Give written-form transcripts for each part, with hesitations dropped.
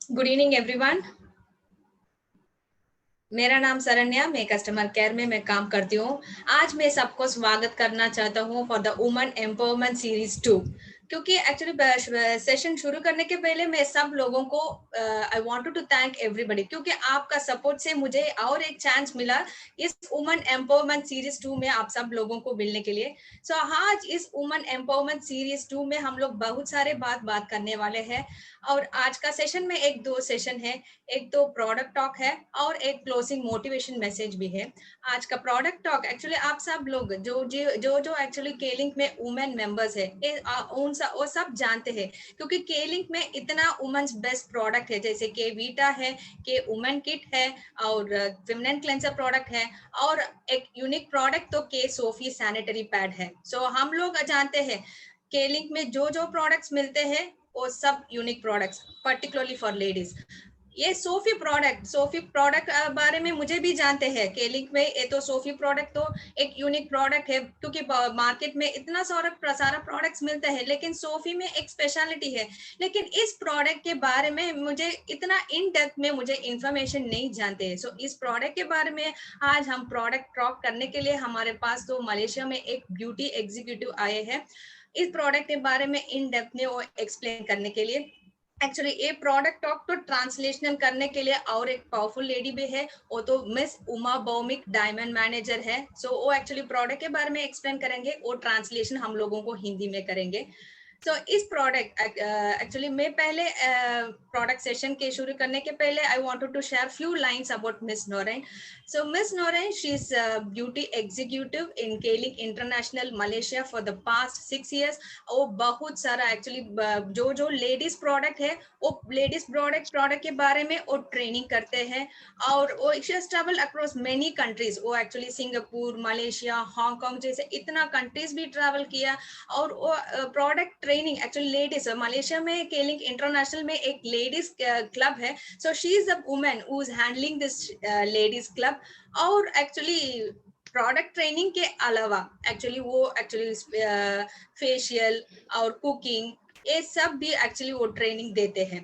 Good evening everyone. मेरा नाम सरन्या, मैं कस्टमर केयर में मैं काम करती हूँ। आज मैं सबको स्वागत करना चाहता हूँ for the women empowerment series 2। क्योंकि एक्चुअली सेशन शुरू करने के पहले मैं सब लोगों को I wanted to thank everybody, क्योंकि आपका सपोर्ट से मुझे और एक चांस मिला इस वुमेन एम्पावरमेंट सीरीज 2 में आप सब लोगों को मिलने के लिए। सो आज इस वुमेन एम्पावरमेंट सीरीज 2 में हम लोग बहुत सारे बात करने वाले हैं। और आज का सेशन में एक दो सेशन है, एक तो प्रोडक्ट टॉक है और एक क्लोजिंग मोटिवेशन मैसेज भी है। आज का प्रोडक्ट टॉक एक्चुअली आप सब लोग जो एक्चुअली केलिंक में वुमेन मेंबर्स है वो सब जानते हैं, क्योंकि केलिंक में इतना वुमेन्स बेस्ट प्रोडक्ट है, जैसे के वीटा है, के वुमेन किट है और फेमिनिन क्लेंसर प्रोडक्ट है, और एक यूनिक प्रोडक्ट तो के सोफी सैनिटरी पैड है। सो हम लोग जानते हैं केलिंक में जो जो प्रोडक्ट्स मिलते हैं वो सब unique products particularly for ladies. ये सोफी प्रोडक्ट बारे में मुझे भी जानते हैं केलिंक में। ये तो सोफी प्रोडक्ट तो एक यूनिक प्रोडक्ट है, क्योंकि मार्केट में इतना सारा प्रोडक्ट्स मिलते हैं, लेकिन सोफी में एक स्पेशलिटी है। लेकिन इस प्रोडक्ट के बारे में मुझे इतना इन डेप्थ में मुझे इंफॉर्मेशन नहीं जानते हैं। सो इस प्रोडक्ट के बारे में आज हम प्रोडक्ट टॉक करने के लिए हमारे पास तो मलेशिया में एक ब्यूटी एग्जीक्यूटिव आए हैं इस प्रोडक्ट के बारे में इन डेप्थ में वो एक्सप्लेन करने के लिए। एक्चुअली ये प्रोडक्ट टॉक तो ट्रांसलेशनल करने के लिए और एक पावरफुल लेडी भी है, वो तो Miss Uma Bhowmik diamond manager है। सो वो एक्चुअली प्रोडक्ट के बारे में एक्सप्लेन करेंगे, वो ट्रांसलेशन हम लोगों को हिंदी में करेंगे। सो इस प्रोडक्ट एक्चुअली मैं पहले प्रोडक्ट सेशन के शुरू करने के पहले I wanted to share few lines about Miss Noreen. So Miss Noreen, she is beauty executive in Kelink international Malaysia for the past 6 years। वो बहुत सारा एक्चुअली जो जो लेडीज प्रोडक्ट है वो लेडीज प्रोडक्ट के बारे में वो ट्रेनिंग करते हैं, और वो ट्रेवल अक्रॉस मेनी कंट्रीज। वो एक्चुअली सिंगापुर, मलेशिया, हांगकांग जैसे इतना कंट्रीज भी ट्रैवल किया। और वो product training actually ladies, Malaysia में केलिंक इंटरनेशनल में एक लेडीज क्लब है। So she is a woman who is handling this ladies club. और एक्चुअली प्रोडक्ट ट्रेनिंग के अलावा एक्चुअली वो एक्चुअली फेशियल और कुकिंग ये सब भी एक्चुअली वो ट्रेनिंग देते हैं।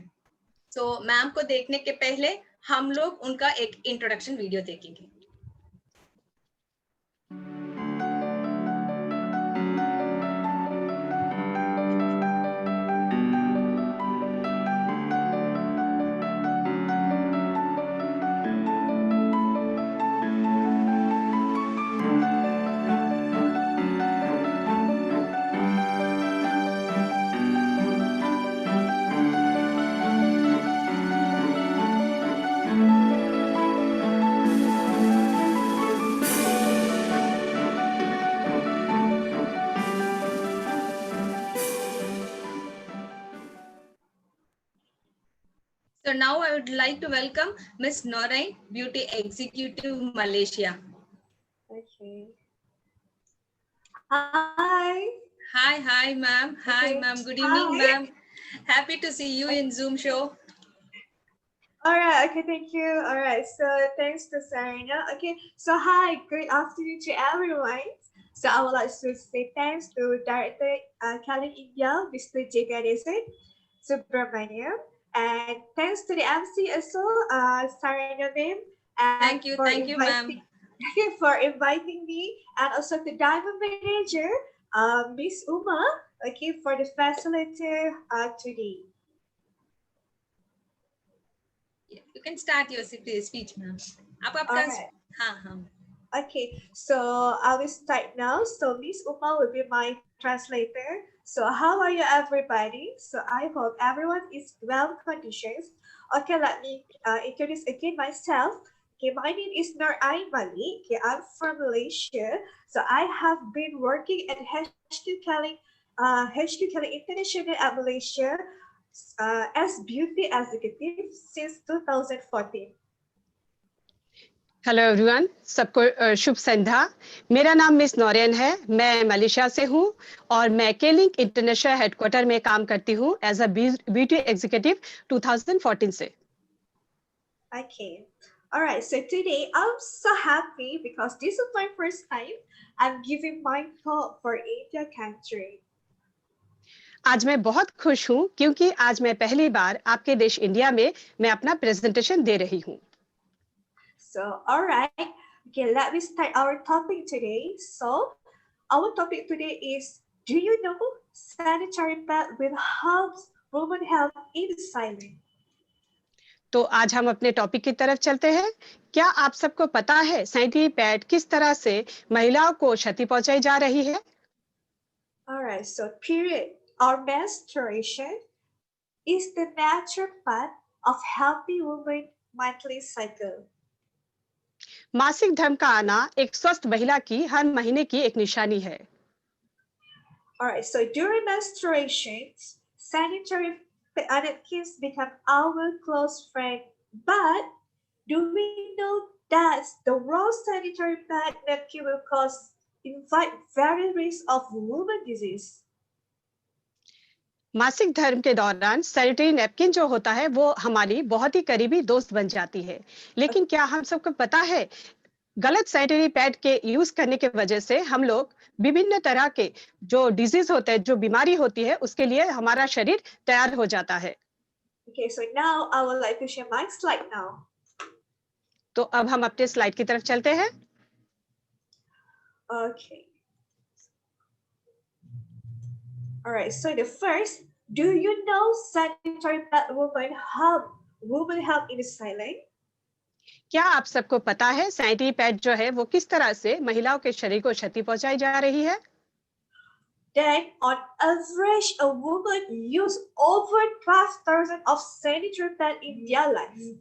सो मैम को देखने के पहले हम लोग उनका एक इंट्रोडक्शन वीडियो देखेंगे। So now I would like to welcome Miss Norain, Beauty Executive Malaysia. Okay. Hi. Hi, ma'am. Hi, ma'am. Good evening, ma'am. Happy to see you in Zoom show. All right. Okay. Thank you. All right. So thanks to Sarina. Okay. So hi. Good afternoon to everyone. So I would like to say thanks to Director Kalin India, Mr. Jagadesan Subramaniam, and thanks to the MC also, Sarina Ma'am, and Thank you, ma'am. for inviting me, and also the Diamond Manager, Miss Uma, okay, for the facilitator today. You can start your speech, ma'am. Alright. Okay, so I will start now. So Miss Uma will be my translator. So how are you, everybody? So I hope everyone is well conditioned. Okay, let me introduce again myself. Okay, my name is Nur Ain Malik. Okay, I'm from Malaysia. So I have been working at HQ Kelly International at Malaysia as beauty executive since 2014. Hello everyone, सबको शुभ संध्या। मेरा नाम miss नौरेन है, मैं Malaysia से हूँ और मैं केलिंक international headquarter में काम करती हूँ एज अ ब्यूटी एग्जीक्यूटिव 2014 से। Okay, all right. So today I'm so happy because this is my first time I'm giving my talk for India country. आज मैं बहुत खुश हूँ क्योंकि आज मैं पहली बार आपके देश इंडिया में मैं अपना प्रेजेंटेशन दे रही हूँ। So, all right. Okay, let me start our topic today. So, our topic today is, do you know sanitary pad will help women health in silence? तो आज हम अपने टॉपिक की तरफ चलते हैं। क्या आप सबको पता है सैनिटरी पैड किस तरह से महिलाओं को क्षति पहुंचाई जा रही है? All right. So, period or menstruation is the natural part of healthy woman monthly cycle. मासिक धर्म का आना एक स्वस्थ महिला की हर महीने की एक निशानी है। All right. So, during menstruations, sanitary napkins become our close friend. But do we know that the raw sanitary pad napkin will cause invite very risk of woman disease? मासिक धर्म के दौरान सैनिटरी नैपकिन जो होता है वो हमारी बहुत ही करीबी दोस्त बन जाती है। लेकिन क्या हम सबको पता है गलत सैनिटरी पैड के यूज करने के वजह से हम लोग विभिन्न तरह के जो डिजीज होते हैं, जो बीमारी होती है, उसके लिए हमारा शरीर तैयार हो जाता है। Okay, so now I would like to share my slide now. तो अब हम अपने स्लाइड की तरफ चलते हैं। Okay. All right. So the first, do you know sanitary pad women help in silence? क्या आप सबको पता है सैनिटरी पैड जो है वो किस तरह से महिलाओं के शरीर को क्षति पहुंचाई जा रही है? Then, on average, a woman use over 12,000 of sanitary pad in their life.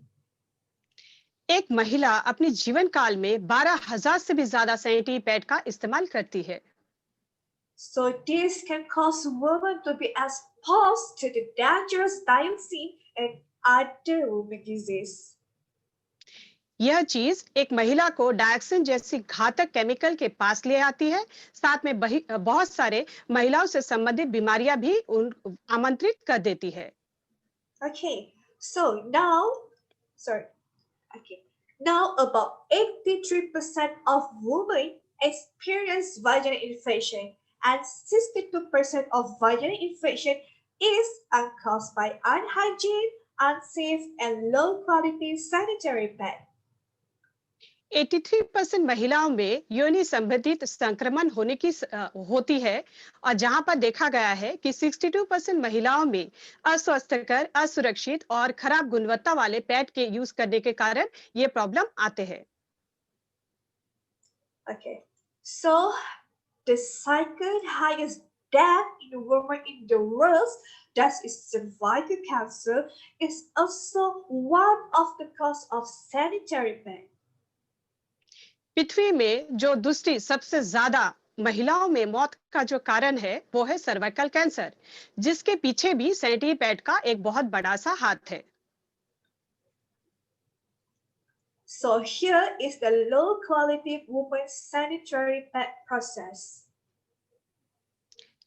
एक महिला अपने जीवन काल में 12,000 से भी ज्यादा सैनिटरी पैड का इस्तेमाल करती है। So this can cause women to be exposed to the dangerous dioxin and other women disease. यह चीज एक महिला को डायक्सिन जैसी घातक केमिकल के पास ले आती है। साथ में बहुत सारे महिलाओं से संबंधित बीमारियां भी आमंत्रित कर देती है। Okay, so now about 83% of women experience vaginal infection, and 62% of vaginal infection is caused by unhygiene, unsafe, and low quality sanitary pad. 83% महिलाओं में योनि संबंधित संक्रमण होती है, और जहां पर देखा गया है कि 62% महिलाओं में अस्वस्थकर, असुरक्षित और खराब गुणवत्ता वाले पैड के यूज करने के कारण ये प्रॉब्लम आते हैं। Okay, so the second highest death in women in the world, that is cervical cancer, is also one of the cause of sanitary pad. पृथ्वी में जो दूसरी सबसे ज्यादा महिलाओं में मौत का जो कारण है वो है सर्वाइकल कैंसर, जिसके पीछे भी सैनिटरी पैड का एक बहुत बड़ा सा हाथ है। So here is the low quality women's sanitary pad process.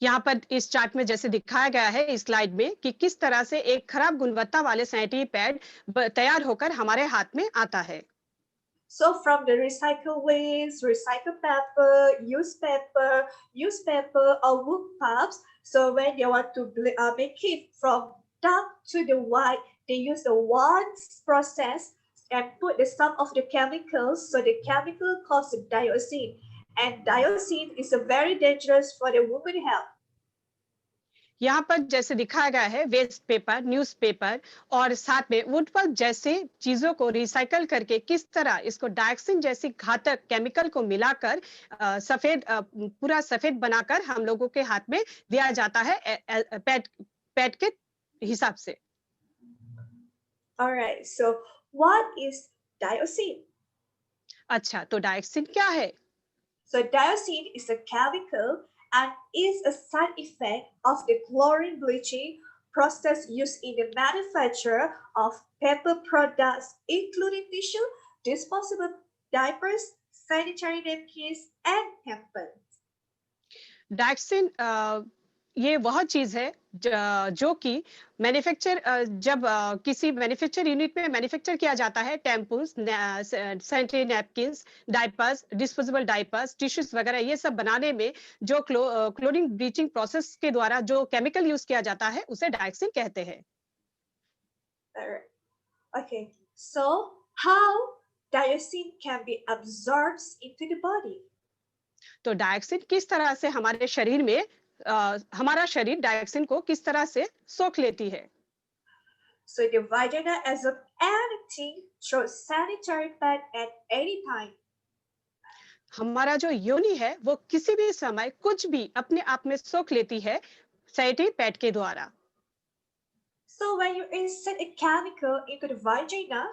यहाँ पर इस चार्ट में जैसे दिखाया गया है इस स्लाइड में कि किस तरह से एक खराब गुणवत्ता वाले सैनिटरी पैड तैयार होकर हमारे हाथ में आता है। So from the recycle waste, recycle paper, newspaper or wood pulps. So when they want to make it from dark to the white, they use the once process and put the some of the chemicals. So the chemical causes dioxin, and dioxin is a very dangerous for the woman health. यहाँ पर जैसे दिखाया गया है waste paper, newspaper और साथ में wood pulp जैसे चीजों को रिसाइकल करके किस तरह इसको डायक्सिन जैसी घातक केमिकल को मिलाकर पूरा सफेद बनाकर हम लोगों के हाथ में दिया जाता है पैड के हिसाब से। Alright, so what is dioxin? अच्छा, तो डायक्सिन क्या है? So dioxin is a chemical and is a side effect of the chlorine bleaching process used in the manufacture of paper products, including tissue, disposable diapers, sanitary napkins, and tampons. डायक्सिन ये वह चीज है जो कि जब किसी मैन्युफैक्चर यूनिट में manufacture किया जाता है, tampons, sanitary napkins, diapers, disposable diapers, tissues वगैरह, ये सब बनाने में जो क्लोरीन ब्लीचिंग प्रोसेस के द्वारा जो केमिकल यूज किया जाता है उसे डायक्सिन कहते हैं। Alright. Okay, so how dioxin can be absorbed into the body? तो डायक्सिन किस तरह से हमारे शरीर में हमारा शरीर डायक्सिन को किस तरह से सोख लेती है। So the vagina absorbs anything through sanitary pad at any time. हमारा जो योनि है वो किसी भी समय कुछ भी अपने आप में सोख लेती है सैनिटरी पैड के द्वारा। So when you insert a chemical into the vagina,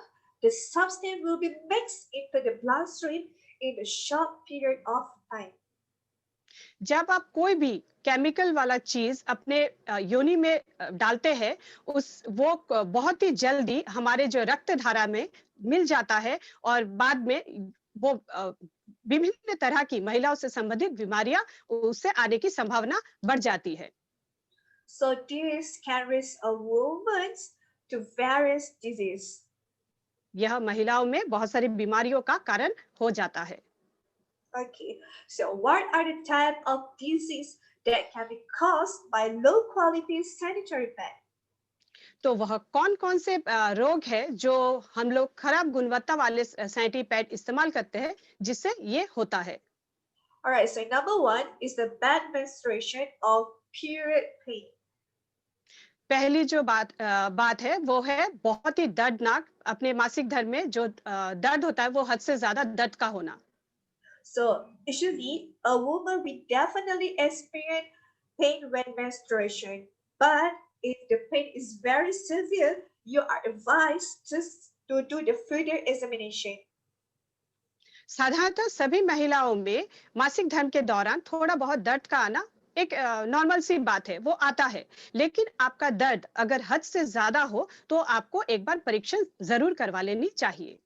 the substance will be mixed into the bloodstream in a short period of time. जब आप कोई भी केमिकल वाला चीज अपने योनि में डालते हैं, वो बहुत ही जल्दी हमारे जो रक्त धारा में मिल जाता है और बाद में वो विभिन्न तरह की महिलाओं से संबंधित बीमारियां उससे आने की संभावना बढ़ जाती है। So this can risk a woman to various diseases. यह महिलाओं में बहुत सारी बीमारियों का कारण हो जाता है। Okay, so what are the type of disease that can be caused by low quality sanitary pad? तो वह कौन कौन से रोग है जो हम लोग खराब गुणवत्ता वाले सैनिटरी पैड इस्तेमाल करते हैं जिससे ये होता है। All right, so number one is the bad menstruation or period pain. पहली जो बात है वो है बहुत ही दर्दनाक अपने मासिक धर्म में जो दर्द होता है वो हद से ज्यादा दर्द का होना। So usually a woman will definitely experience pain when menstruation, but if the pain is very severe, you are advised to do the further examination. साधारणतः सभी महिलाओं में मासिक धर्म के दौरान थोड़ा बहुत दर्द का आना एक नॉर्मल सी बात है, वो आता है, लेकिन आपका दर्द अगर हद से ज्यादा हो तो आपको एक बार परीक्षण जरूर करवा लेनी चाहिए।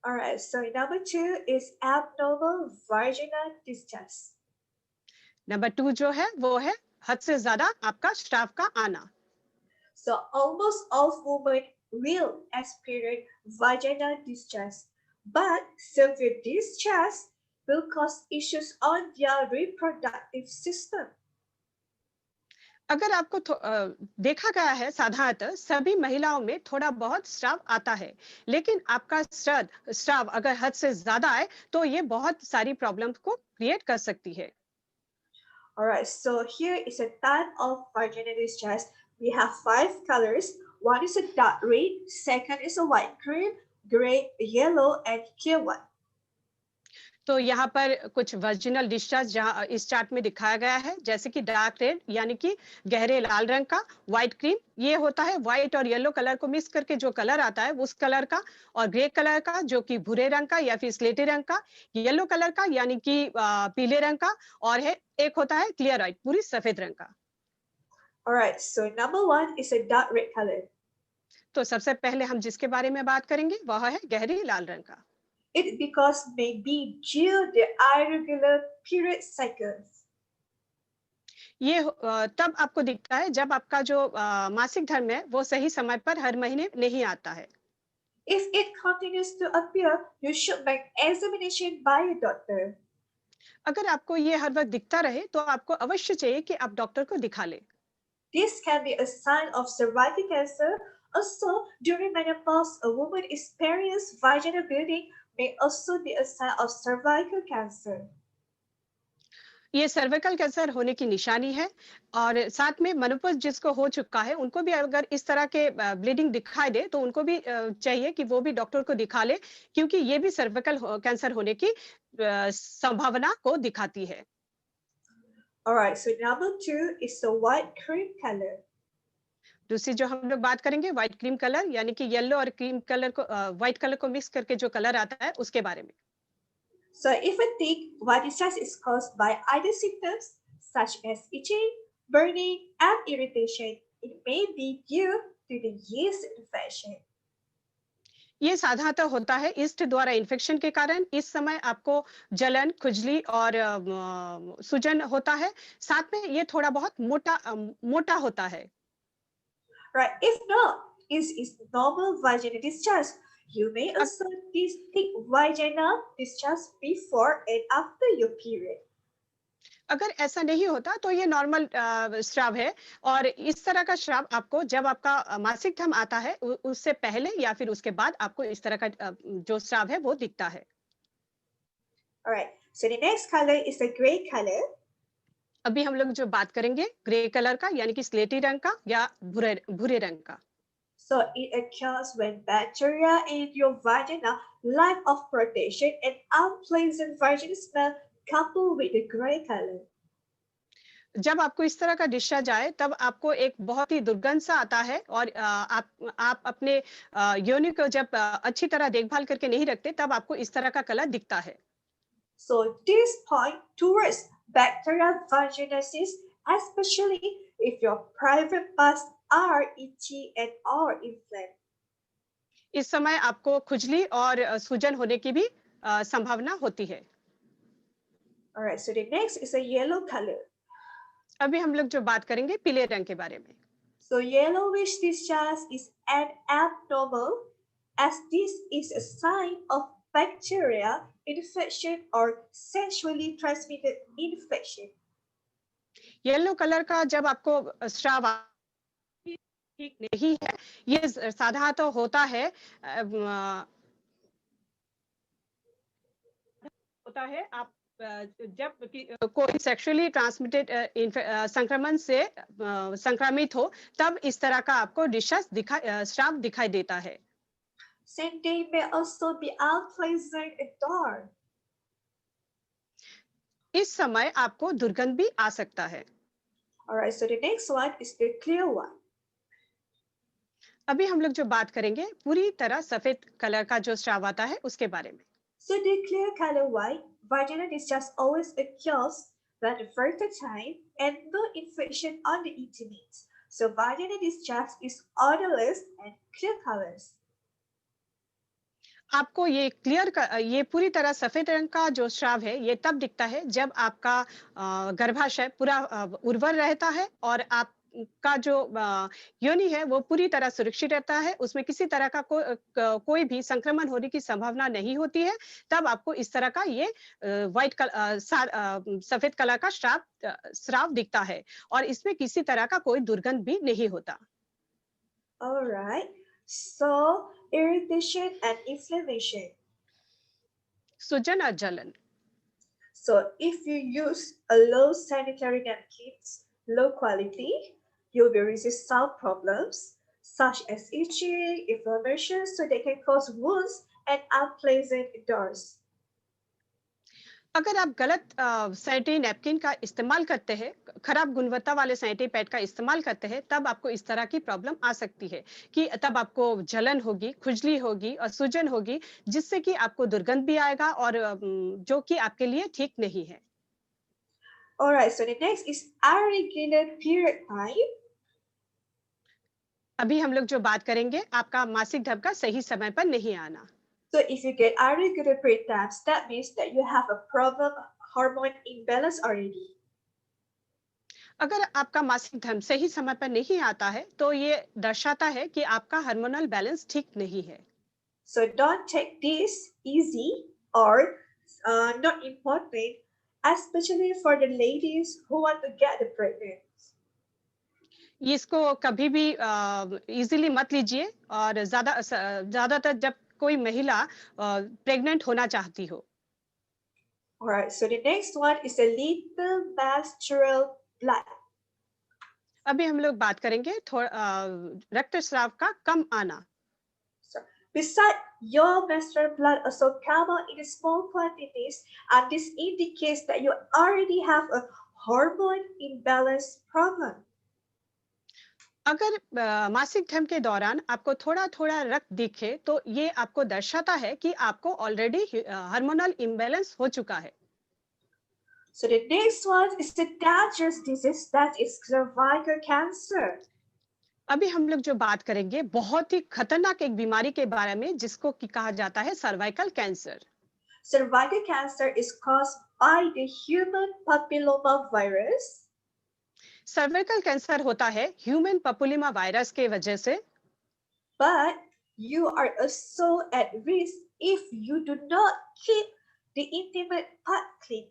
All right, so number two is abnormal vaginal discharge. Number 2 जो है वो है हद से ज्यादा आपका स्राव का आना। So almost all women will experience vaginal discharge, but severe discharge will cause issues on their reproductive system. अगर आपको देखा गया है साधारणतः सभी महिलाओं में थोड़ा बहुत स्राव आता है, लेकिन आपका स्राव अगर हद से ज्यादा आए तो ये बहुत सारी प्रॉब्लम्स को क्रिएट कर सकती है। All right, so here is a type of vaginal discharge. We have 5 colors. One is a dark red, second is a white cream, gray, yellow, and clear one. तो यहाँ पर कुछ वर्जिनल डिस्चार्ज जहाँ इस chart में दिखाया गया है, जैसे कि डार्क रेड यानी कि गहरे लाल रंग का, व्हाइट क्रीम ये होता है व्हाइट और येलो कलर को मिक्स करके जो कलर आता है उस कलर का, और ग्रे कलर का जो कि भूरे रंग का या फिर स्लेटी रंग का, येलो कलर का यानी कि पीले रंग का, और है एक होता है क्लियर व्हाइट पूरी सफेद रंग का। Alright, so number 1 is a dark red color. तो सबसे पहले हम जिसके बारे में बात करेंगे वह है गहरी लाल रंग का। It because may be due the irregular period cycles. ये तब आपको दिखता है जब आपका जो मासिक धर्म है वो सही समय पर हर महीने नहीं आता है। If it continues to appear, you should make examination by a doctor. अगर आपको ये हर वक्त दिखता रहे तो आपको अवश्य चाहिए कि आप डॉक्टर को दिखा लें। This can be a sign of cervical cancer. Also, during menopause, a woman experiences vaginal bleeding may also be a sign of cervical cancer. ये सर्विकल कैंसर होने की निशानी है, और साथ में मेनोपॉज जिसको हो चुका है उनको भी अगर इस तरह के ब्लीडिंग दिखाई दे तो उनको भी चाहिए कि वो भी डॉक्टर को दिखा ले, क्योंकि ये भी सर्विकल कैंसर होने की संभावना को दिखाती है। Alright, so number 2 is the white cream color. दूसरी जो हम लोग बात करेंगे व्हाइट क्रीम कलर, यानी कि येलो और क्रीम कलर को व्हाइट कलर को मिक्स करके जो कलर आता है उसके बारे में। So if a thick white discharge is caused by either symptoms such as itching, burning, and irritation, it may be due to the yeast infection. ये साधारणतः होता है ईस्ट द्वारा इन्फेक्शन के कारण। इस समय आपको जलन, खुजली और सूजन होता है। साथ में ये थोड़ा बहुत मोटा होता है। Right. If not, is normal vaginal discharge. You may अग- also think vaginal discharge before and after your period. अगर ऐसा नहीं होता तो ये नॉर्मल स्राव है, और इस तरह का स्राव आपको जब आपका मासिक धर्म आता है उससे पहले या फिर उसके बाद आपको इस तरह का जो स्राव है वो दिखता है। All right. So the next color is the gray color. अभी हम लोग जो बात करेंगे ग्रे कलर का, यानी कि स्लेटी रंग का या भूरे रंग का। So it occurs when bacteria in your vagina lack of protection and unpleasant vaginal smell coupled with the gray color. जब आपको इस तरह का डिस्चार्ज आए तब आपको एक बहुत ही दुर्गंध सा आता है, और आप अपने योनि को जब अच्छी तरह देखभाल करके नहीं रखते तब आपको इस तरह का कलर दिखता है। So this point towards bacterial vaginosis, especially if your private parts are itchy and or inflamed. इस समय आपको खुजली और सूजन होने की भी संभावना होती है। All right, so the next is a yellow color. अभी हम लोग जो बात करेंगे पीले रंग के बारे में। So yellowish discharge is an abnormal, as this is a sign of bacteria infection or sexually transmitted infection. Yellow colour का जब आपको स्राव ठीक नहीं है, ये साधारणतः होता है आप जब कोई सेक्सुअली ट्रांसमिटेड संक्रमण से संक्रमित हो तब इस तरह का आपको डिस्चार्ज स्राव दिखाई देता है। Same day may also be unpleasant odor. इस समय आपको दुर्गंध भी आ सकता है। Alright, so the next one is the clear one. अभी हम लोग जो बात करेंगे पूरी तरह सफेद कलर का जो स्राव आता है उसके बारे में। So the clear color white vaginal discharge always occurs when the fertile and no infection on the intimates. So vaginal discharge is odorless and clear colors. आपको ये पूरी तरह सफेद रंग का जो स्राव है ये तब दिखता है जब आपका गर्भाशय पूरा उर्वर रहता है और आपका जो योनि है वो पूरी तरह सुरक्षित रहता है, उसमें किसी तरह का कोई भी संक्रमण होने की संभावना नहीं होती है। तब आपको इस तरह का ये सफेद कलर का स्राव दिखता है, और इसमें किसी तरह का कोई दुर्गंध भी नहीं होता। All right. So irritation and inflammation. सूजन और जलन। So if you use a low sanitary napkins, low quality, you'll be resist some problems such as itching, inflammation, so they can cause wounds and unpleasant odors. अगर आप गलत sanitary napkin का इस्तेमाल करते हैं, खराब गुणवत्ता वाले सैनिटरी पैड का इस्तेमाल करते हैं, तब आपको इस तरह की प्रॉब्लम आ सकती है कि तब आपको जलन होगी, खुजली होगी और सूजन होगी, जिससे कि आपको दुर्गंध भी आएगा और जो कि आपके लिए ठीक नहीं है। Alright, so the next is irregular period time. अभी हम लोग जो बात करेंगे आपका मासिक धर्म का सही समय पर नहीं आना। So if you get irregular period times, that means that you have a problem hormone imbalance already. अगर आपका मासिक धर्म सही समय पर नहीं आता है तो ये दर्शाता है कि आपका हार्मोनल बैलेंस ठीक नहीं है। So don't take this easy or not important, especially for the ladies who want to get pregnant. इसको कभी भी इजीली मत लीजिए, और ज्यादातर जब कोई महिला प्रेग्नेंट होना चाहती हो। Alright, so the next one is a little menstrual blood. अभी हम लोग बात करेंगे रक्तस्राव का कम आना। So besides, your menstrual blood also come out in small quantities, and this indicates that you already have a hormone imbalance problem. अगर मासिक धर्म के दौरान आपको थोड़ा थोड़ा रक्त दिखे तो ये आपको दर्शाता है कि आपको ऑलरेडी हार्मोनल इम्बैलेंस हो चुका है। So the next one is the dangerous disease, that is cervical cancer. अभी हम लोग जो बात करेंगे बहुत ही खतरनाक एक बीमारी के बारे में जिसको कि कहा जाता है cervical cancer. Cervical cancer is caused by the human papilloma virus. Cervical cancer होता है ह्यूमन पपुलिमा वायरस के वजह से, But you are also at risk if you do not keep the intimate part clean.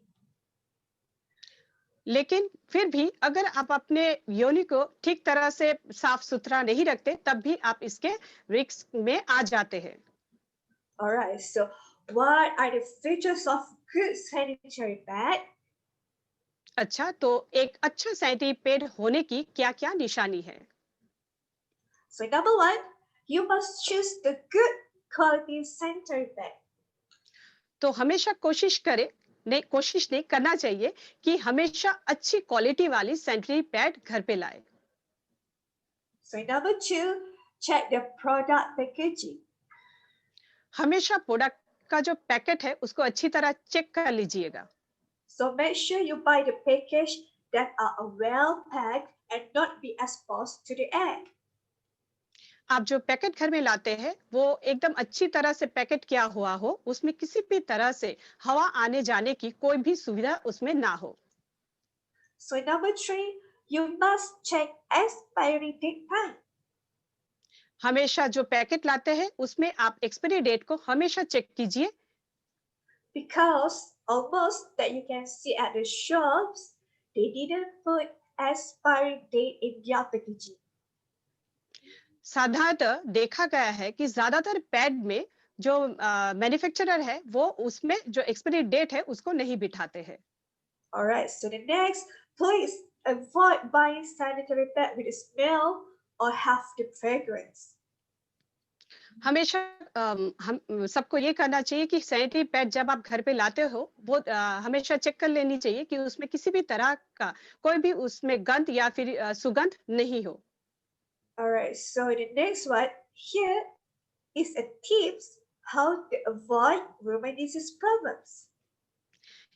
लेकिन फिर भी अगर आप अपने योनि को ठीक तरह से साफ सुथरा नहीं रखते तब भी आप इसके रिस्क में आ जाते हैं। All right, so what are the features of good sanitary pad? अच्छा, तो एक अच्छा सैनिटरी पैड होने की क्या-क्या निशानी है? So number one, you must choose the good quality sanitary pad. तो हमेशा कोशिश नहीं करना चाहिए कि हमेशा अच्छी क्वालिटी वाली सैनिटरी पैड घर पे लाए। So number two, check the product packaging. हमेशा प्रोडक्ट का जो पैकेट है उसको अच्छी तरह चेक कर लीजिएगा। So make sure you buy the package that are well packed and not be exposed to the air. आप जो पैकेट घर में लाते हैं वो एकदम अच्छी तरह से पैकेट किया हुआ हो, उसमें किसी भी तरह से हवा आने जाने की कोई भी सुविधा उसमें ना हो। So number three, you must check expiry date time. हमेशा जो पैकेट लाते हैं उसमें आप एक्सपायरी डेट को हमेशा चेक कीजिए, Because almost that you can see at the shops, they didn't put expiry date in their packaging. साधारणतः देखा गया है कि ज्यादातर पैड में जो मैन्युफैक्चरर है वो उसमें जो एक्सपायरी डेट है उसको नहीं बिठाते हैं। All right, so the next, please avoid buying sanitary pad with a smell or have the fragrance. हमेशा हम सबको ये करना चाहिए कि सैनिटरी पैड जब आप घर पे लाते हो वो हमेशा चेक कर लेनी चाहिए कि उसमें किसी भी तरह का कोई भी उसमें गंध या फिर सुगंध नहीं हो। All right, so the next one here is a tips how to avoid women disease problems.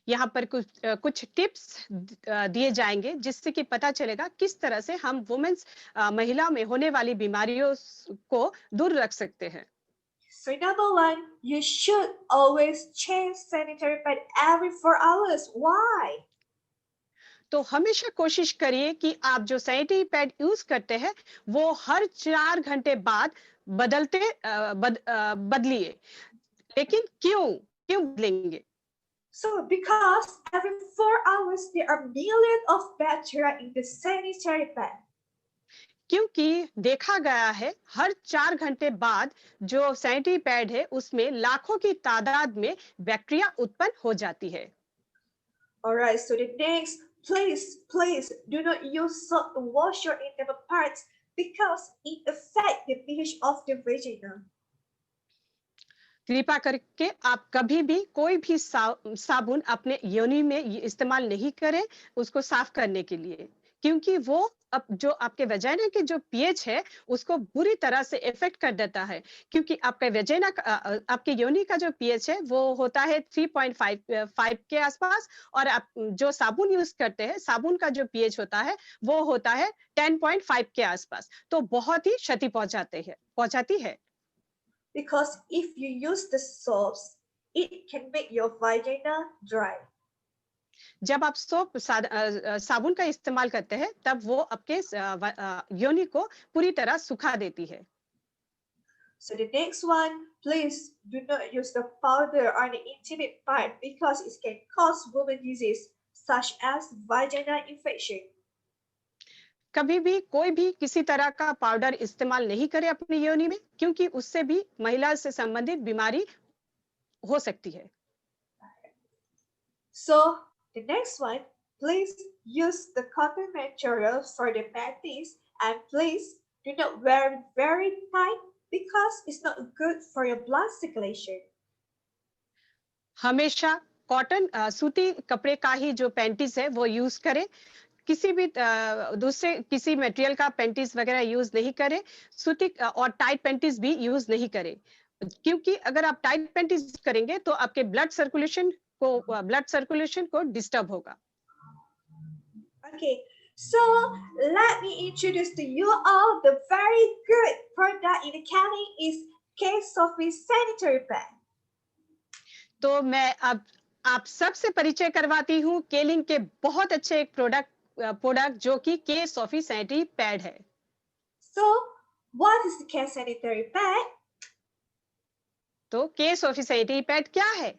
यहाँ पर कुछ टिप्स दिए जाएंगे जिससे कि पता चलेगा किस तरह से हम वुमेन्स महिला में होने वाली बीमारियों को दूर रख सकते हैं। So number one, you should always change sanitary pad every 4 hours. Why? तो हमेशा कोशिश करिए कि आप जो सैनिटरी पैड यूज करते हैं वो हर 4 घंटे बाद बदलिए। लेकिन क्यों बदलेंगे? So because every 4 hours there are millions of bacteria in the sanitary pad. क्योंकि देखा गया है हर 4 घंटे बाद जो सैनिटरी पैड है उसमें लाखों की तादाद में बैक्टीरिया उत्पन्न हो जाती है। All right, so the next, please do not use soap to wash your intimate parts because it affects the pH of the vagina. कृपा करके आप कभी भी कोई भी साबुन अपने योनि में इस्तेमाल नहीं करें उसको साफ करने के लिए, क्योंकि वो जो आपके वेजाइना के जो पीएच है उसको बुरी तरह से इफेक्ट कर देता है। क्योंकि आपके वेजाइना आपके योनि का जो पीएच है वो होता है 3.5 के आसपास, और आप जो साबुन यूज करते हैं साबुन का जो पीएच होता है वो होता है 10.5 के आसपास, तो बहुत ही क्षति पहुंचाती है। Because if you use the soaps, it can make your vagina dry. जब आप साबुन का इस्तेमाल करते हैं तब वो आपके योनि को पूरी तरह सुखा देती है। So the next one, please do not use the powder on the intimate part because it can cause woman disease such as vaginal infection. कभी भी कोई भी किसी तरह का पाउडर इस्तेमाल नहीं करे अपनी योनि में, क्योंकि उससे भी महिला से संबंधित बीमारी हो सकती है। So the next one, please use the cotton material for the panties and please do not wear it very tight because it's not good for your blood circulation. हमेशा कॉटन सूती कपड़े का ही जो पैंटीज है वो यूज करें, किसी भी दूसरे किसी मटेरियल का पैंटीज वगैरह यूज नहीं करें। सूती और टाइट पैंटीज भी यूज नहीं करें, क्योंकि अगर आप टाइट पैंटीज करेंगे तो आपके ब्लड सर्कुलेशन को डिस्टर्ब होगा। Okay, So let me introduce to you all the very good product in the Kelly is K-Sophie sanitary pad. तो मैं अब आप सबसे परिचय करवाती हूँ केलिंग के बहुत अच्छे एक प्रोडक्ट जो कि के सॉफी सैनिटरी पैड है। So what is the K sanitary pad? तो के सॉफी सैनिटरी पैड क्या है?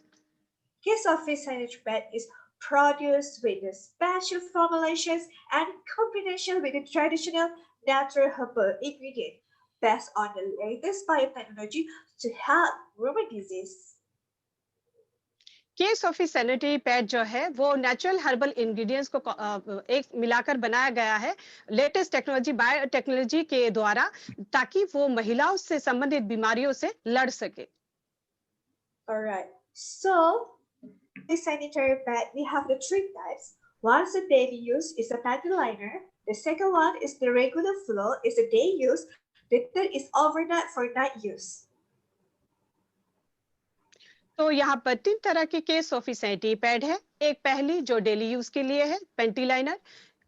K-Sophie sanitary pad is produced with the special formulations and combination with the traditional natural herbal ingredient based on the latest biotechnology to help rheumatoid disease. के Sophie sanitary pad जो है वो natural herbal ingredients को एक मिलाकर बनाया गया है लेटेस्ट टेक्नोलॉजी बायोटेक्नोलॉजी के द्वारा, ताकि वो महिलाओं से संबंधित बीमारियों से लड़ सके। All right. So this sanitary pad, we have the three types. One is the daily use, is a panty liner. The second one is the regular flow, is a day use. The third is overnight for night use. तो यहाँ पर 3 तरह के Sophie sanitary pad है। एक पहली जो daily use के लिए है, पेंटी लाइनर,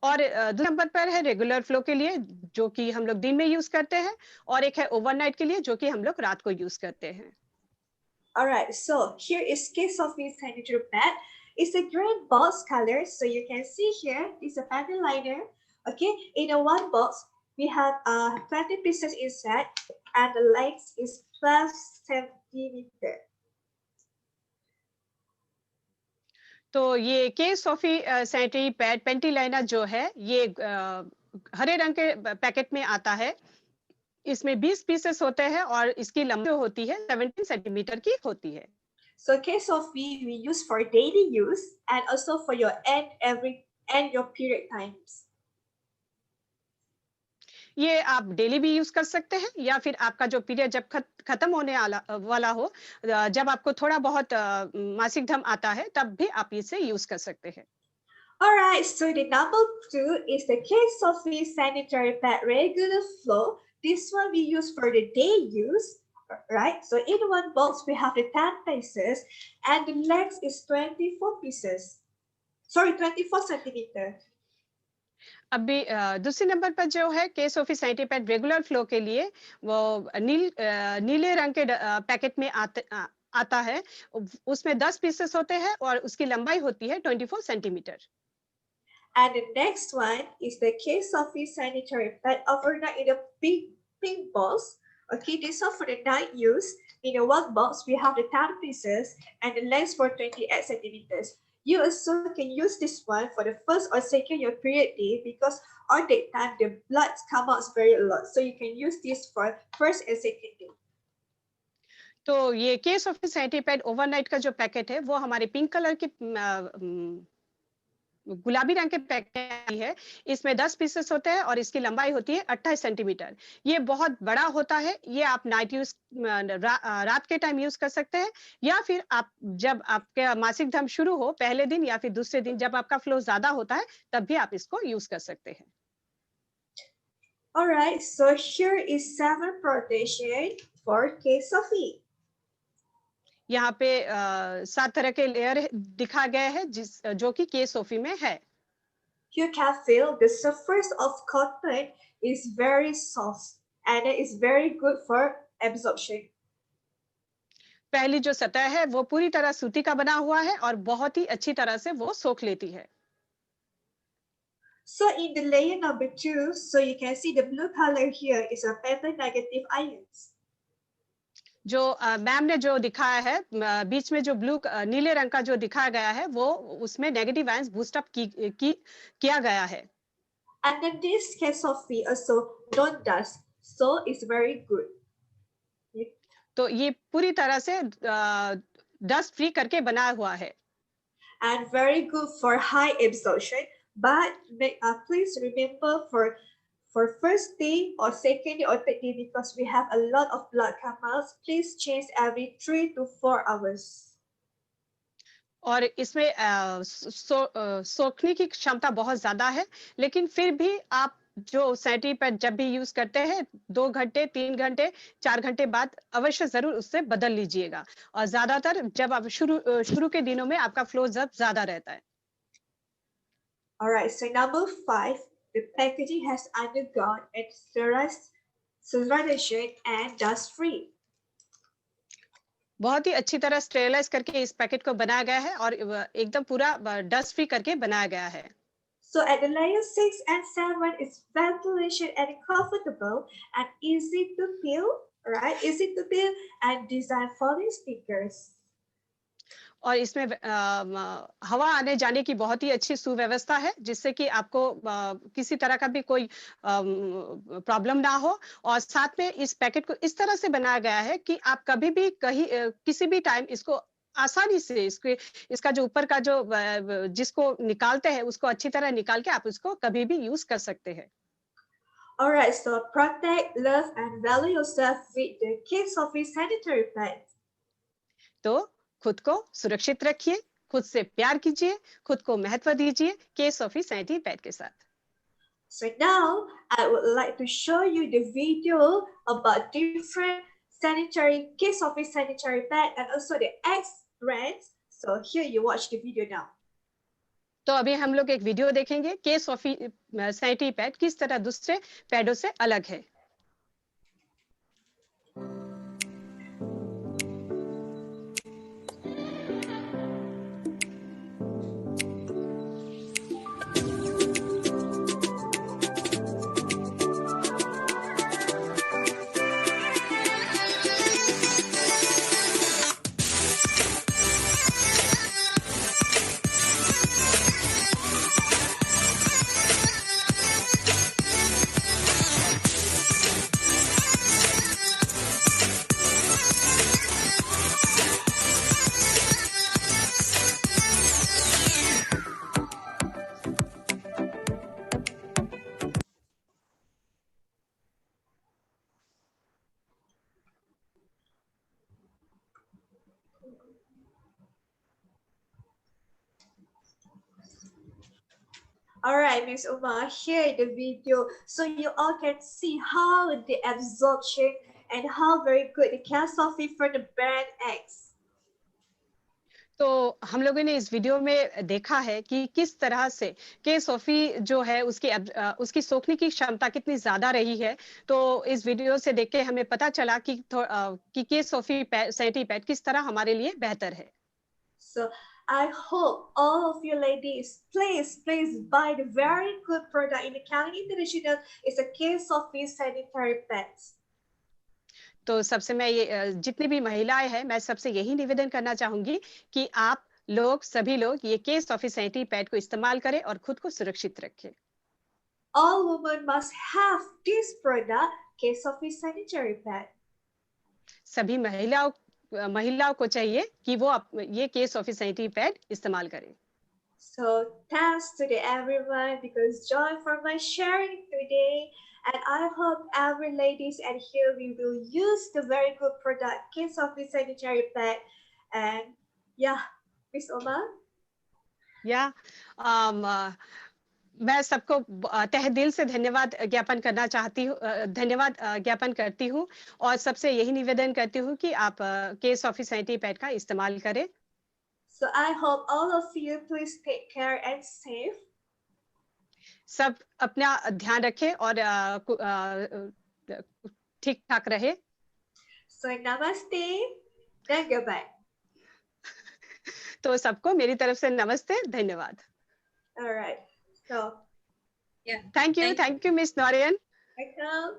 और दूसरे नंबर पर है रेगुलर फ्लो के लिए जो कि हम लोग दिन में यूज करते हैं, और एक है ओवरनाइट के लिए जो कि हम लोग रात को यूज करते हैं। Alright, so here is K-Sophie sanitary pad. It's a green box color, so you can see here is a panty liner. Okay, in a one box we have 20 pieces inside, and the length is 12 centimeter. तो ये के Sophie sanitary pad पेंटी liner जो है ये हरे रंग के packet में आता है। इसमें 20 पीसेस होते हैं और इसकी लंबाई होती है 17 सेंटीमीटर की होती है। So K-Sophie we use for daily use and also for your end your period times. ये आप डेली भी यूज कर सकते हैं या फिर आपका जो पीरियड जब खत्म होने वाला हो, जब आपको थोड़ा बहुत मासिक धर्म आता है, तब भी आप इसे यूज कर सकते हैं। Alright, so the number 2 is the K-Sophie sanitary pad regular flow. This one we use for the day use, right? So in one box we have the 10 pieces and the length is 24 pieces. Sorry, 24 centimeter. अभी दूसरे number पर जो है के Sophie sanitary pad regular flow के लिए वो नीले रंग के पैकेट में आता है। उसमें 10 पीसेस होते हैं और उसकी लंबाई होती है 24 centimetre. And the next one is the K-Sophie sanitary pad overnight in a pink box. Okay, this one for the night use. In a one box, we have the 10 pieces and the length for 28 centimeters. You also can use this one for the first or second your period day because on that time the blood comes out very a lot. So you can use this for first and second day. तो ये के Sophie sanitary pad overnight का जो packet है वो हमारे pink colour के गुलाबी रंग के पैकेट है। इसमें 10 पीसेस होते हैं और इसकी लंबाई होती है 28 सेंटीमीटर। ये बहुत बड़ा होता है। ये आप नाइट यूज रात के टाइम यूज कर सकते हैं या फिर आप जब आपके मासिक धर्म शुरू हो पहले दिन या फिर दूसरे दिन जब आपका फ्लो ज्यादा होता है तब भी आप इसको यूज कर सकते हैं। Alright, so here is 7 protection for K-Sophie. यहाँ पे 7 तरह के लेयर दिखा गए हैं जो कि के सॉफी में है। You can feel the surface of cotton is very soft and it is very good for absorption. पहली जो सतह है वो पूरी तरह सूती का बना हुआ है और बहुत ही अच्छी तरह से वो सोख लेती है। So in the layer number 2, so you can see the blue color here is a beta negative ions. जो मैम ने जो दिखाया है बीच में जो नीले रंग का जो दिखाया गया है वो उसमें नेगेटिव आयंस बूस्ट अप किया गया है। And then this K-Sophie also don't dust, so it's very good. तो ये पूरी तरह से डस्ट फ्री करके बना हुआ है। And very good for high absorption, but please remember for first day or second day or third day because we have a lot of blood come out, please change every 3 to 4 hours. और इसमें सोखने की क्षमता बहुत ज्यादा है, लेकिन फिर भी आप जो सैनिटरी पैड जब भी यूज करते हैं 2 घंटे 3 घंटे 4 घंटे बाद अवश्य जरूर उससे बदल लीजिएगा। और ज्यादातर जब आप शुरू के दिनों में आपका फ्लो जब ज्यादा रहता है। All right, so number 5 The packaging has undergone sterilization and dust-free. बहुत ही अच्छी तरह स्टेरलाइज करके इस पैकेट को बनाया गया है और एकदम पूरा डस्ट फ्री करके बनाया गया है. So at the layer 6 and 7 is ventilation and comfortable and easy to peel, right? Easy to peel and designed for the stickers. और इसमें हवा आने जाने की बहुत ही अच्छी सुव्यवस्था है जिससे कि आपको किसी तरह का भी कोई प्रॉब्लम ना हो. और साथ में इस पैकेट को इस तरह से बनाया गया है कि आप कभी भी कहीं किसी भी टाइम इसको आसानी से इसका जो ऊपर का जो जिसको निकालते हैं उसको अच्छी तरह निकाल के आप इसको कभी भी यूज कर सकते हैं. Alright, so protect, love and value yourself with the Kids Office sanitary pads. तो खुद को सुरक्षित रखिए, खुद से प्यार कीजिए, खुद को महत्व दीजिए केस ऑफिस सैनिटरी पैड के साथ. So now I would like to show you the video about different sanitary Kids Office sanitary pad and also the X brands. So here you watch the video now. तो अभी हम लोग एक video देखेंगे case office sanitary pad किस तरह दूसरे पैडों से अलग है. Alright, Miss Uma, here the video, so you all can see how the absorption and how very good the cast office for the brand X. तो हम लोगों ने इस वीडियो में देखा है कि किस तरह से केस ऑफी जो है उसकी सोखने की क्षमता कितनी ज्यादा रही है. तो इस वीडियो से देख के हमें पता चला कि केस ऑफी सैनिटरी पैड किस तरह हमारे लिए बेहतर है. So I hope all of you ladies, please buy the very good product in the Cali International. It's a Case Office sanitary pads. तो सबसे मैं ये जितनी भी महिलाएं हैं मैं सबसे यही निवेदन करना चाहूंगी कि आप लोग सभी लोग ये केस ऑफिस सैनिटरी पैड को इस्तेमाल करें और खुद को सुरक्षित रखें. All women must have this product, Case Office sanitary pad. सभी महिलाओं को चाहिए कि वो ये केस ऑफिस सैनिटरी पैड इस्तेमाल करें. So thanks to everyone because join for my sharing today. And I hope every ladies and here we will use the very good product, Case Office sanitary pad. And yeah, Miss Oma. Yeah, मैं सबको तहे दिल से धन्यवाद ज्ञापन करती हूँ और सबसे यही निवेदन करती हूँ कि आप केस ऑफिस सैनिटरी पैड का इस्तेमाल करें. So I hope all of you please take care and safe. सब अपना ध्यान रखें और ठीक ठाक रहे. So namaste and goodbye. तो सबको मेरी तरफ से नमस्ते, धन्यवाद. All right. So yeah, thank you Miss Norian. Welcome.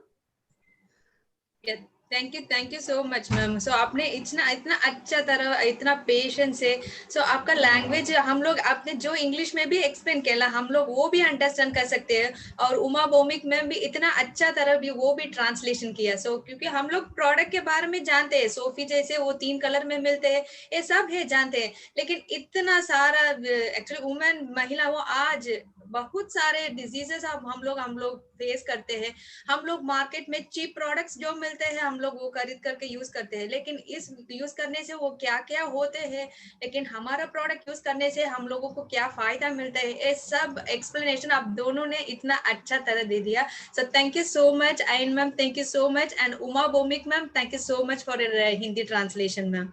Yeah, thank you so much ma'am. So आपने इतना अच्छा तरह इतना पेशेंस से so आपका लैंग्वेज हम लोग आपने जो इंग्लिश में भी एक्सप्लेन किया हम लोग वो भी अंडरस्टैंड कर सकते हैं और उमा भौमिक मैम भी इतना अच्छा तरह भी वो भी ट्रांसलेशन किया. So क्योंकि हम लोग प्रोडक्ट के बारे में जानते हैं सोफी जैसे वो 3 कलर में मिलते हैं ये सब है जानते हैं लेकिन इतना सारा एक्चुअली वुमेन महिला वो आज बहुत सारे डिजीजेस हम लोग फेस करते हैं. हम लोग मार्केट में चीप प्रोडक्ट्स जो मिलते हैं हम लोग वो खरीद करके यूज करते हैं लेकिन इस यूज करने से वो क्या क्या होते हैं लेकिन हमारा प्रोडक्ट यूज करने से हम लोगों को क्या फायदा मिलता है ये सब एक्सप्लेनेशन आप दोनों ने इतना अच्छा तरह दे दिया. So thank you so much Ain ma'am, thank you so much and Uma Bhowmik ma'am thank you so much for Hindi translation ma'am.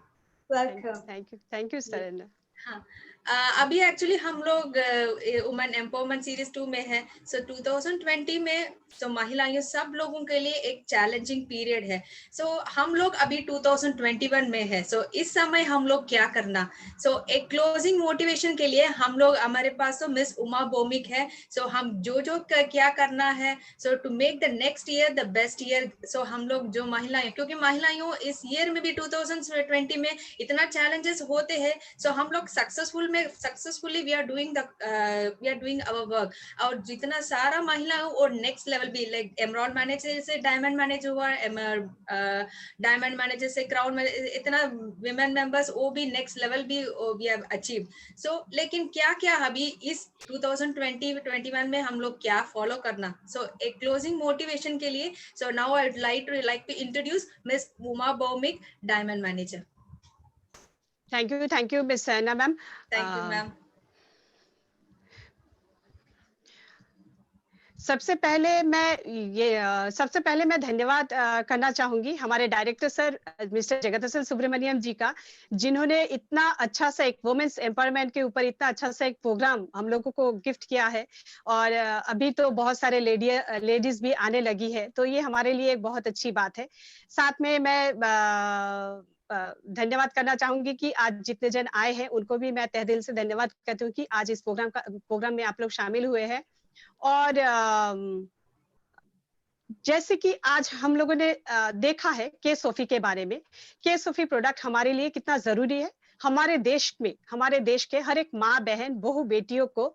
Welcome. Thank you Sarana. हाँ अभी एक्चुअली हम लोग वुमेन एम्पावरमेंट सीरीज 2 में है। सो 2020 में महिलाएं सब लोगों के लिए एक चैलेंजिंग पीरियड है। हम लोग अभी 2021 में है। इस समय हम लोग क्या करना। एक क्लोजिंग मोटिवेशन के लिए हम लोग, हमारे पास तो मिस उमा भौमिक है। हम जो क्या करना है, to make the next year the best year. हम लोग जो महिलाएं, क्योंकि महिलाओं इस ईयर में भी 2020 में इतना चैलेंजेस होते हैं। हम लोग successfully we are doing our work. और जितना सारा महिला और नेक्स्ट लेवल भी, लाइक एमराल्ड मैनेजर से डायमंड मैनेज हुआ, डायमंड मैनेजर से क्राउन मैनेजर, इतना विमेन मेंबर्स वो भी नेक्स्ट लेवल भी वी हैव अचीव। लेकिन क्या क्या अभी इस 2020-21 में हम लोग क्या फॉलो करना। एक क्लोजिंग मोटिवेशन के लिए, now I would like to introduce Miss Uma Bhowmik, diamond manager. Thank you Miss Saina ma'am. Thank you ma'am. सबसे पहले मैं धन्यवाद करना चाहूंगी हमारे डायरेक्टर सर मिस्टर जगत सुब्रमण्यम जी का, जिन्होंने इतना अच्छा सा एक वुमेन्स एम्पावरमेंट के ऊपर इतना अच्छा सा एक प्रोग्राम हम लोगों को गिफ्ट किया है। और अभी तो बहुत सारे लेडीज भी आने लगी है, तो ये हमारे लिए एक बहुत अच्छी बात है। साथ में मैं धन्यवाद करना चाहूंगी कि आज जितने जन आए हैं उनको भी मैं तहे दिल से धन्यवाद कहती हूँ कि आज इस प्रोग्राम में आप लोग शामिल हुए हैं। और जैसे कि आज हम लोगों ने देखा है के सोफी के बारे में, के सोफी प्रोडक्ट हमारे लिए कितना जरूरी है। हमारे देश के हर एक माँ बहन बहू बेटियों को,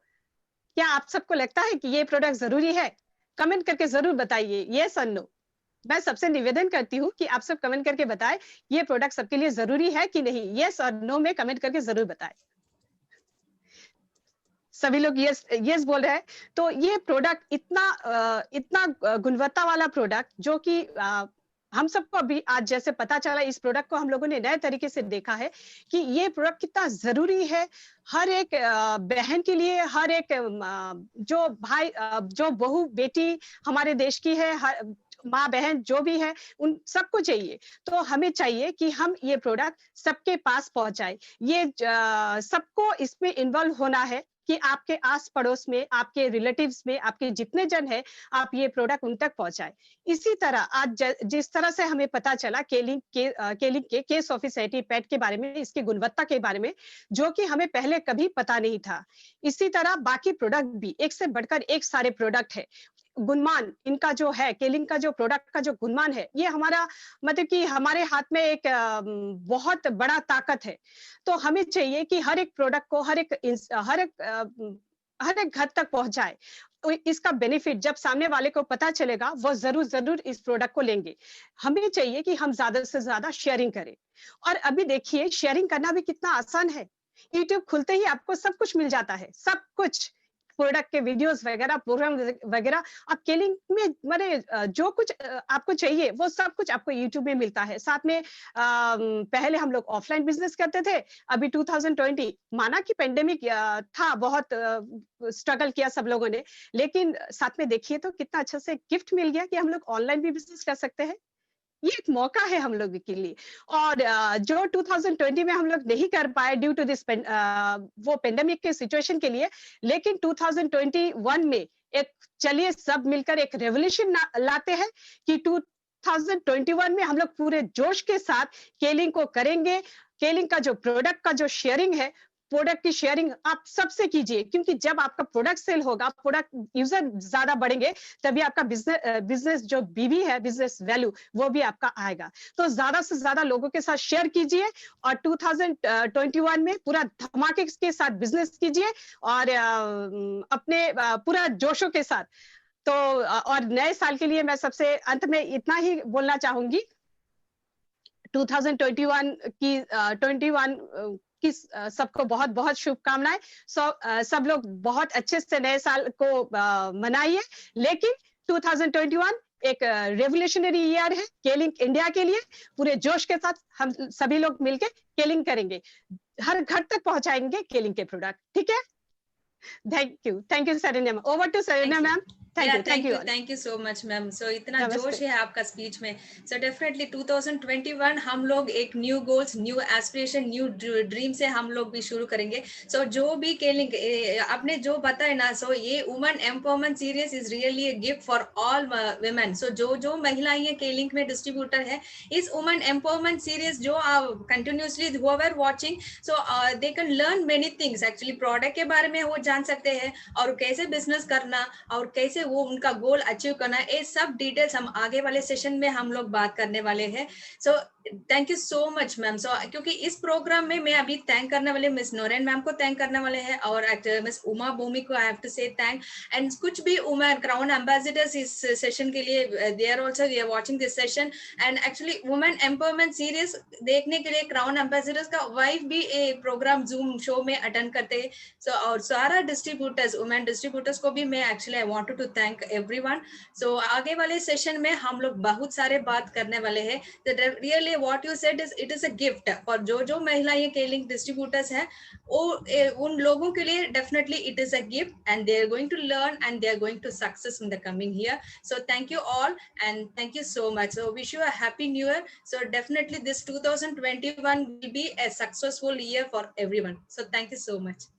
क्या आप सबको लगता है कि ये प्रोडक्ट जरूरी है? कमेंट करके जरूर बताइए, यस और नो। मैं सबसे निवेदन करती हूँ कि आप सब कमेंट करके बताएं ये प्रोडक्ट सबके लिए जरूरी है कि नहीं। यस और नो में कमेंट करके जरूर बताएं। सभी लोग यस बोल रहे हैं। तो ये प्रोडक्ट इतना गुणवत्ता वाला प्रोडक्ट, जो कि हम सबको अभी आज जैसे पता चला, इस प्रोडक्ट को हम लोगों ने नए तरीके से देखा है कि ये प्रोडक्ट कितना जरूरी है हर एक बहन के लिए, हर एक जो भाई जो बहू बेटी हमारे देश की है, माँ बहन जो भी है, उन सबको चाहिए। तो हमें चाहिए कि हम ये प्रोडक्ट सबके पास पहुंचाए। ये सबको इसमें इन्वॉल्व होना है कि आपके आस पड़ोस में, आपके रिलेटिव्स में, आपके जितने जन हैं, आप ये प्रोडक्ट उन तक पहुंचाए। इसी तरह आज जिस तरह से हमें पता चला केलिंग के केस ऑफ एटी पैड के बारे में, इसकी गुणवत्ता के बारे में, जो कि हमें पहले कभी पता नहीं था। इसी तरह बाकी प्रोडक्ट भी एक से बढ़कर एक सारे प्रोडक्ट है। गुणमान इनका जो है, केलिंग का जो प्रोडक्ट का जो गुणमान है, ये हमारा मतलब कि हमारे हाथ में एक बहुत बड़ा ताकत है। तो हमें चाहिए कि हर एक प्रोडक्ट को हर एक घर तक पहुंचाए। तो इसका बेनिफिट जब सामने वाले को पता चलेगा, वो जरूर इस प्रोडक्ट को लेंगे। हमें चाहिए कि हम ज्यादा से ज्यादा शेयरिंग करें। और अभी देखिए शेयरिंग करना भी कितना आसान है। यूट्यूब खुलते ही आपको सब कुछ मिल जाता है, सब कुछ, प्रोडक्ट के वीडियोस वगैरह, प्रोग्राम वगैरह। आप केलिंग में जो कुछ आपको चाहिए वो सब कुछ आपको यूट्यूब में मिलता है। साथ में पहले हम लोग ऑफलाइन बिजनेस करते थे। अभी 2020 माना कि पेंडेमिक था, बहुत स्ट्रगल किया सब लोगों ने, लेकिन साथ में देखिए तो कितना अच्छा से गिफ्ट मिल गया कि हम लोग ऑनलाइन भी बिजनेस कर सकते हैं। ये एक मौका है हम लोग के लिए। और जो 2020 में हम लोग नहीं कर पाए ड्यू टू दिस वो पेंडेमिक के सिचुएशन के लिए, लेकिन 2021 में एक चलिए सब मिलकर एक रेवोल्यूशन लाते हैं कि 2021 में हम लोग पूरे जोश के साथ केलिंग को करेंगे। केलिंग का जो प्रोडक्ट का जो शेयरिंग है, प्रोडक्ट की शेयरिंग आप सबसे कीजिए, क्योंकि जब आपका प्रोडक्ट सेल होगा, प्रोडक्ट यूजर ज्यादा बढ़ेंगे, तभी आपका बिजनेस जो बीवी है, बिजनेस वैल्यू, वो भी आपका आएगा। तो ज्यादा से ज्यादा लोगों के साथ शेयर कीजिए और 2021 में पूरा धमाके के साथ बिजनेस कीजिए और अपने पूरा जोशों के साथ। तो और नए साल के लिए मैं सबसे अंत में इतना ही बोलना चाहूंगी, 2021 की सबको बहुत बहुत शुभकामनाएं। सब लोग बहुत अच्छे से नए साल को मनाइए। लेकिन 2021 एक रेवोल्यूशनरी ईयर है केलिंग इंडिया के लिए। पूरे जोश के साथ हम सभी लोग मिलकर केलिंग करेंगे, हर घर तक पहुंचाएंगे केलिंग के प्रोडक्ट। ठीक है, thank you Sarinya ma'am. Over to Sarinya ma'am. Thank you so much ma'am. So इतना जोश है आपका स्पीच में. सो डेफिनेटली 2021 हम लोग एक new goals, new aspiration, new dream से हम लोग भी शुरू करेंगे. सो जो भी केलिंग आपने जो बताया ना, सो ये women empowerment series is really a gift for all women. So जो महिलाएं ये केलिंग में डिस्ट्रीब्यूटर है, इस वुमेन एम्पावरमेंट सीरीज जो continuously whoever watching, so they can learn many things. Actually product के बारे में वो जान सकते हैं, और कैसे बिजनेस करना, और कैसे वो उनका गोल अचीव करना, ये सब डिटेल्स हम आगे वाले सेशन में हम लोग बात करने वाले हैं. So thank you so much ma'am. So क्योंकि इस प्रोग्राम में मैं अभी थैंक करने वाले मिस नोरेन मैम को थैंक करने वाले हैं, और मिस उमा भूमि को I have to say thank. And कुछ भी वुमेन क्राउन एम्बेसडर्स इस सेशन के लिए दे are also, they are watching this session. And actually women empowerment series देखने के लिए क्राउन एम्बेसडर्स का वाइफ भी एक प्रोग्राम जूम शो में अटेंड करते हैं. सो और सारा डिस्ट्रीब्यूटर्स, वुमेन डिस्ट्रीब्यूटर्स को भी मैं actually I want to thank everyone. So आगे वाले सेशन में हम लोग बहुत सारे बात करने वाले हैं. Really what you said is, it is a gift for जो महिला ये केलिंग डिस्ट्रीब्यूटर्स हैं, वो उन लोगों के लिए definitely it is a gift, and they are going to learn and they are going to success in the coming year. So thank you all and thank you so much. So wish you a happy new year. So definitely this 2021 will be a successful year for everyone. So thank you so much.